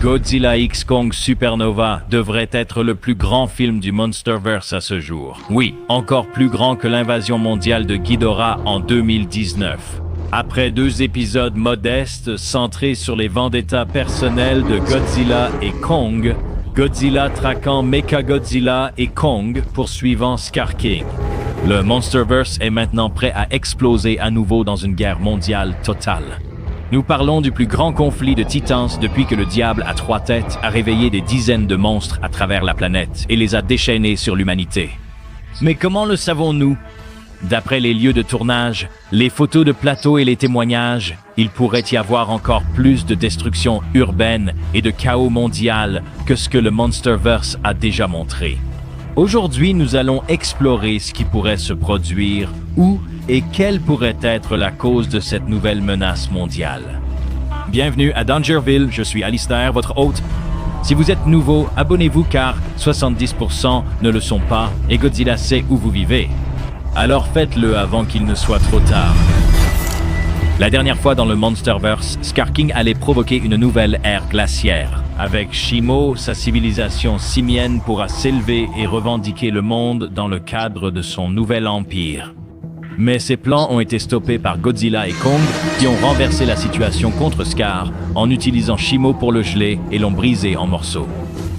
Godzilla x Kong Supernova devrait être le plus grand film du Monsterverse à ce jour. Oui, encore plus grand que l'invasion mondiale de Ghidorah en 2019. Après 2 épisodes modestes centrés sur les vendettas personnels de Godzilla et Kong, Godzilla traquant Mechagodzilla et Kong poursuivant Scar King. Le Monsterverse est maintenant prêt à exploser à nouveau dans une guerre mondiale totale. Nous parlons du plus grand conflit de titans depuis que le diable à 3 têtes a réveillé des dizaines de monstres à travers la planète et les a déchaînés sur l'humanité. Mais comment le savons-nous? D'après les lieux de tournage, les photos de plateau et les témoignages, il pourrait y avoir encore plus de destruction urbaine et de chaos mondial que ce que le Monsterverse a déjà montré. Aujourd'hui, nous allons explorer ce qui pourrait se produire, où et quelle pourrait être la cause de cette nouvelle menace mondiale. Bienvenue à Dangerville, je suis Alistair, votre hôte. Si vous êtes nouveau, abonnez-vous car 70% ne le sont pas et Godzilla sait où vous vivez. Alors faites-le avant qu'il ne soit trop tard. La dernière fois dans le Monsterverse, Scar King allait provoquer une nouvelle ère glaciaire. Avec Shimo, sa civilisation simienne pourra s'élever et revendiquer le monde dans le cadre de son nouvel empire. Mais ces plans ont été stoppés par Godzilla et Kong, qui ont renversé la situation contre Scar en utilisant Shimo pour le geler et l'ont brisé en morceaux.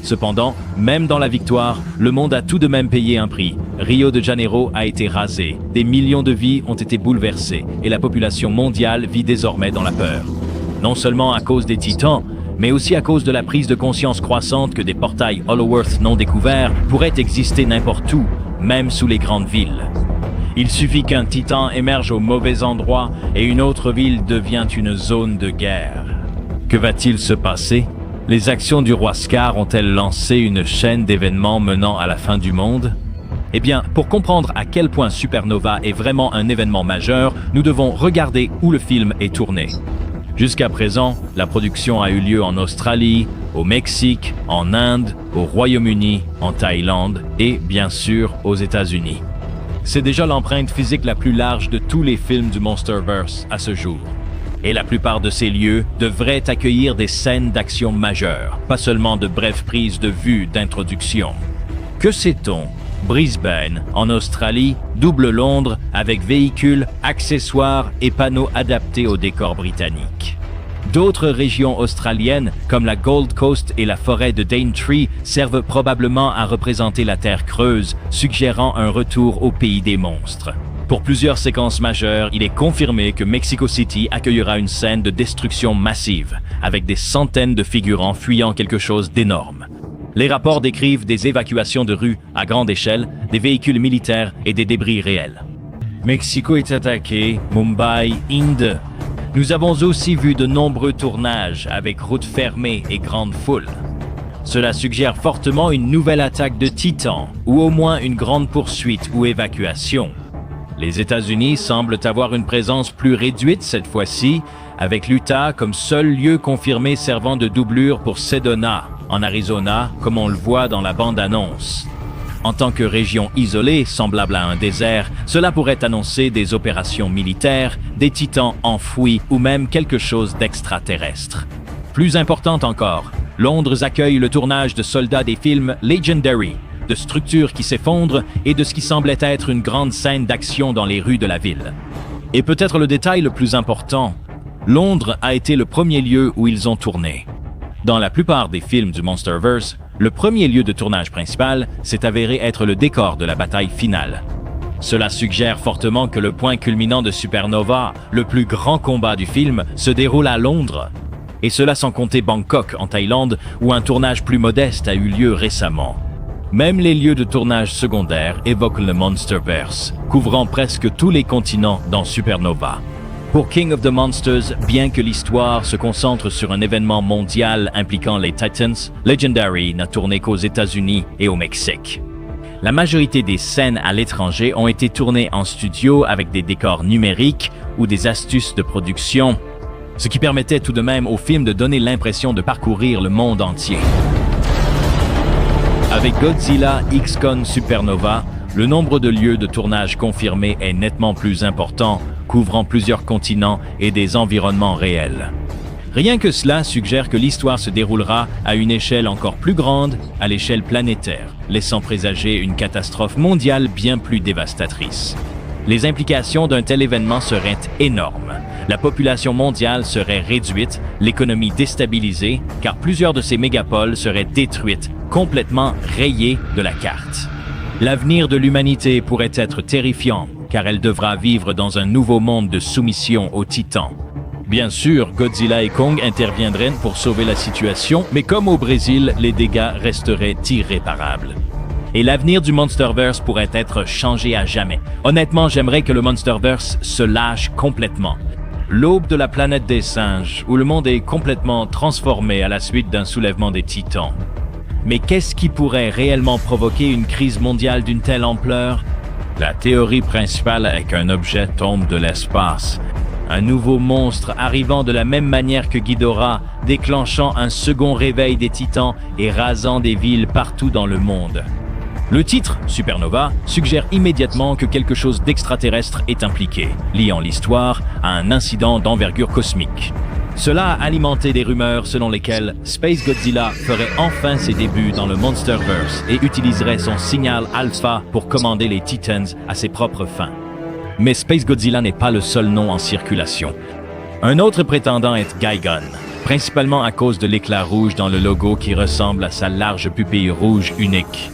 Cependant, même dans la victoire, le monde a tout de même payé un prix. Rio de Janeiro a été rasé, des millions de vies ont été bouleversées et la population mondiale vit désormais dans la peur. Non seulement à cause des titans, mais aussi à cause de la prise de conscience croissante que des portails Hollow-Earth non découverts pourraient exister n'importe où, même sous les grandes villes. Il suffit qu'un titan émerge au mauvais endroit et une autre ville devient une zone de guerre. Que va-t-il se passer? Les actions du roi Scar ont-elles lancé une chaîne d'événements menant à la fin du monde? Eh bien, pour comprendre à quel point Supernova est vraiment un événement majeur, nous devons regarder où le film est tourné. Jusqu'à présent, la production a eu lieu en Australie, au Mexique, en Inde, au Royaume-Uni, en Thaïlande et, bien sûr, aux États-Unis. C'est déjà l'empreinte physique la plus large de tous les films du Monsterverse à ce jour. Et la plupart de ces lieux devraient accueillir des scènes d'action majeures, pas seulement de brèves prises de vue d'introduction. Que sait-on? Brisbane, en Australie, double Londres, avec véhicules, accessoires et panneaux adaptés au décor britannique. D'autres régions australiennes, comme la Gold Coast et la forêt de Daintree, servent probablement à représenter la Terre creuse, suggérant un retour au pays des monstres. Pour plusieurs séquences majeures, il est confirmé que Mexico City accueillera une scène de destruction massive, avec des centaines de figurants fuyant quelque chose d'énorme. Les rapports décrivent des évacuations de rues à grande échelle, des véhicules militaires et des débris réels. Mexico est attaqué, Mumbai, Inde. Nous avons aussi vu de nombreux tournages avec routes fermées et grandes foules. Cela suggère fortement une nouvelle attaque de titans, ou au moins une grande poursuite ou évacuation. Les États-Unis semblent avoir une présence plus réduite cette fois-ci, avec l'Utah comme seul lieu confirmé servant de doublure pour Sedona, en Arizona, comme on le voit dans la bande-annonce. En tant que région isolée, semblable à un désert, cela pourrait annoncer des opérations militaires, des titans enfouis ou même quelque chose d'extraterrestre. Plus important encore, Londres accueille le tournage de soldats des films Legendary, de structures qui s'effondrent et de ce qui semblait être une grande scène d'action dans les rues de la ville. Et peut-être le détail le plus important, Londres a été le premier lieu où ils ont tourné. Dans la plupart des films du Monsterverse, le premier lieu de tournage principal s'est avéré être le décor de la bataille finale. Cela suggère fortement que le point culminant de Supernova, le plus grand combat du film, se déroule à Londres. Et cela sans compter Bangkok, en Thaïlande, où un tournage plus modeste a eu lieu récemment. Même les lieux de tournage secondaires évoquent le Monsterverse, couvrant presque tous les continents dans Supernova. Pour King of the Monsters, bien que l'histoire se concentre sur un événement mondial impliquant les Titans, Legendary n'a tourné qu'aux États-Unis et au Mexique. La majorité des scènes à l'étranger ont été tournées en studio avec des décors numériques ou des astuces de production, ce qui permettait tout de même au film de donner l'impression de parcourir le monde entier. Avec Godzilla x Kong Supernova, le nombre de lieux de tournage confirmés est nettement plus important, couvrant plusieurs continents et des environnements réels. Rien que cela suggère que l'histoire se déroulera à une échelle encore plus grande, à l'échelle planétaire, laissant présager une catastrophe mondiale bien plus dévastatrice. Les implications d'un tel événement seraient énormes. La population mondiale serait réduite, l'économie déstabilisée, car plusieurs de ces mégapoles seraient détruites, complètement rayées de la carte. L'avenir de l'humanité pourrait être terrifiant, car elle devra vivre dans un nouveau monde de soumission aux titans. Bien sûr, Godzilla et Kong interviendraient pour sauver la situation, mais comme au Brésil, les dégâts resteraient irréparables. Et l'avenir du Monsterverse pourrait être changé à jamais. Honnêtement, j'aimerais que le Monsterverse se lâche complètement. L'aube de la planète des singes, où le monde est complètement transformé à la suite d'un soulèvement des titans. Mais qu'est-ce qui pourrait réellement provoquer une crise mondiale d'une telle ampleur? La théorie principale est qu'un objet tombe de l'espace. Un nouveau monstre arrivant de la même manière que Ghidorah, déclenchant un second réveil des titans et rasant des villes partout dans le monde. Le titre, Supernova, suggère immédiatement que quelque chose d'extraterrestre est impliqué, liant l'histoire à un incident d'envergure cosmique. Cela a alimenté des rumeurs selon lesquelles Space Godzilla ferait enfin ses débuts dans le Monsterverse et utiliserait son signal Alpha pour commander les Titans à ses propres fins. Mais Space Godzilla n'est pas le seul nom en circulation. Un autre prétendant est Gigan, principalement à cause de l'éclat rouge dans le logo qui ressemble à sa large pupille rouge unique.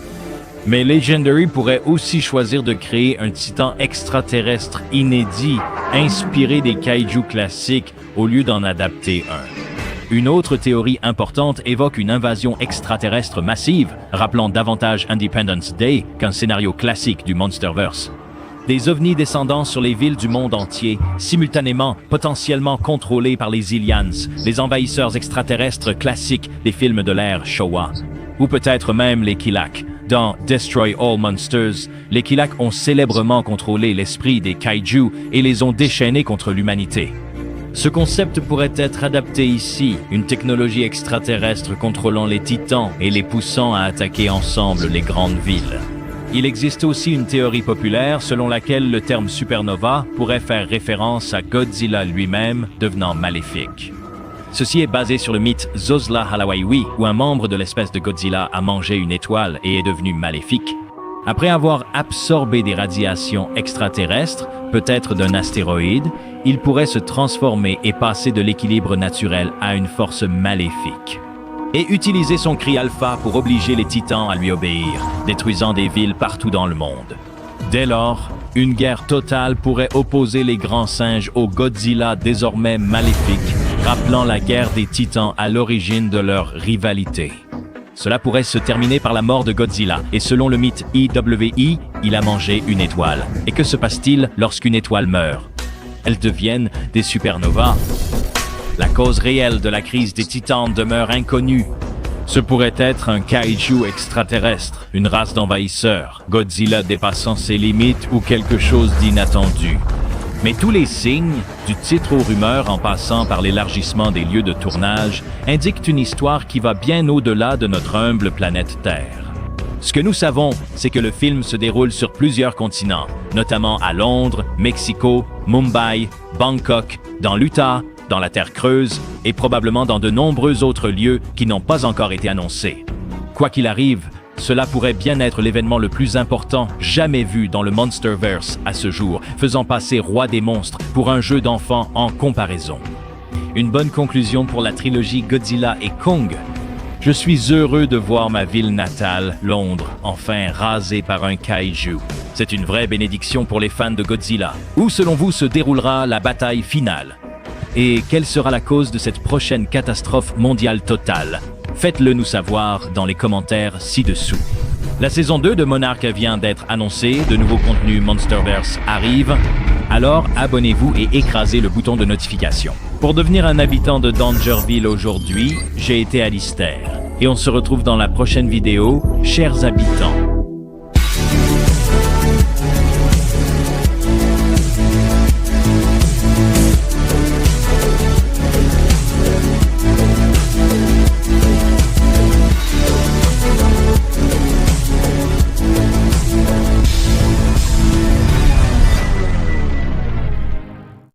Mais Legendary pourrait aussi choisir de créer un titan extraterrestre inédit, inspiré des kaiju classiques, au lieu d'en adapter un. Une autre théorie importante évoque une invasion extraterrestre massive, rappelant davantage Independence Day qu'un scénario classique du Monsterverse. Des ovnis descendant sur les villes du monde entier, simultanément potentiellement contrôlés par les Ilians, les envahisseurs extraterrestres classiques des films de l'ère Showa. Ou peut-être même les Kilak. Dans Destroy All Monsters, les Kilak ont célèbrement contrôlé l'esprit des kaiju et les ont déchaînés contre l'humanité. Ce concept pourrait être adapté ici, une technologie extraterrestre contrôlant les titans et les poussant à attaquer ensemble les grandes villes. Il existe aussi une théorie populaire selon laquelle le terme supernova pourrait faire référence à Godzilla lui-même devenant maléfique. Ceci est basé sur le mythe Zosla Halawaiwi, où un membre de l'espèce de Godzilla a mangé une étoile et est devenu maléfique. Après avoir absorbé des radiations extraterrestres, peut-être d'un astéroïde, il pourrait se transformer et passer de l'équilibre naturel à une force maléfique. Et utiliser son cri alpha pour obliger les titans à lui obéir, détruisant des villes partout dans le monde. Dès lors, une guerre totale pourrait opposer les grands singes au Godzilla désormais maléfique, rappelant la guerre des titans à l'origine de leur rivalité. Cela pourrait se terminer par la mort de Godzilla, et selon le mythe IWI, il a mangé une étoile. Et que se passe-t-il lorsqu'une étoile meurt? Elles deviennent des supernovas. La cause réelle de la crise des titans demeure inconnue. Ce pourrait être un kaiju extraterrestre, une race d'envahisseurs, Godzilla dépassant ses limites ou quelque chose d'inattendu. Mais tous les signes, du titre aux rumeurs en passant par l'élargissement des lieux de tournage, indiquent une histoire qui va bien au-delà de notre humble planète Terre. Ce que nous savons, c'est que le film se déroule sur plusieurs continents, notamment à Londres, Mexico, Mumbai, Bangkok, dans l'Utah, dans la Terre creuse et probablement dans de nombreux autres lieux qui n'ont pas encore été annoncés. Quoi qu'il arrive, cela pourrait bien être l'événement le plus important jamais vu dans le Monsterverse à ce jour, faisant passer Roi des monstres pour un jeu d'enfant en comparaison. Une bonne conclusion pour la trilogie Godzilla et Kong. Je suis heureux de voir ma ville natale, Londres, enfin rasée par un kaiju. C'est une vraie bénédiction pour les fans de Godzilla. Où, selon vous, se déroulera la bataille finale? Et quelle sera la cause de cette prochaine catastrophe mondiale totale? Faites-le nous savoir dans les commentaires ci-dessous. La saison 2 de Monarch vient d'être annoncée, de nouveaux contenus Monsterverse arrivent. Alors abonnez-vous et écrasez le bouton de notification. Pour devenir un habitant de Dangerville aujourd'hui, j'ai été Alistair. Et on se retrouve dans la prochaine vidéo, chers habitants.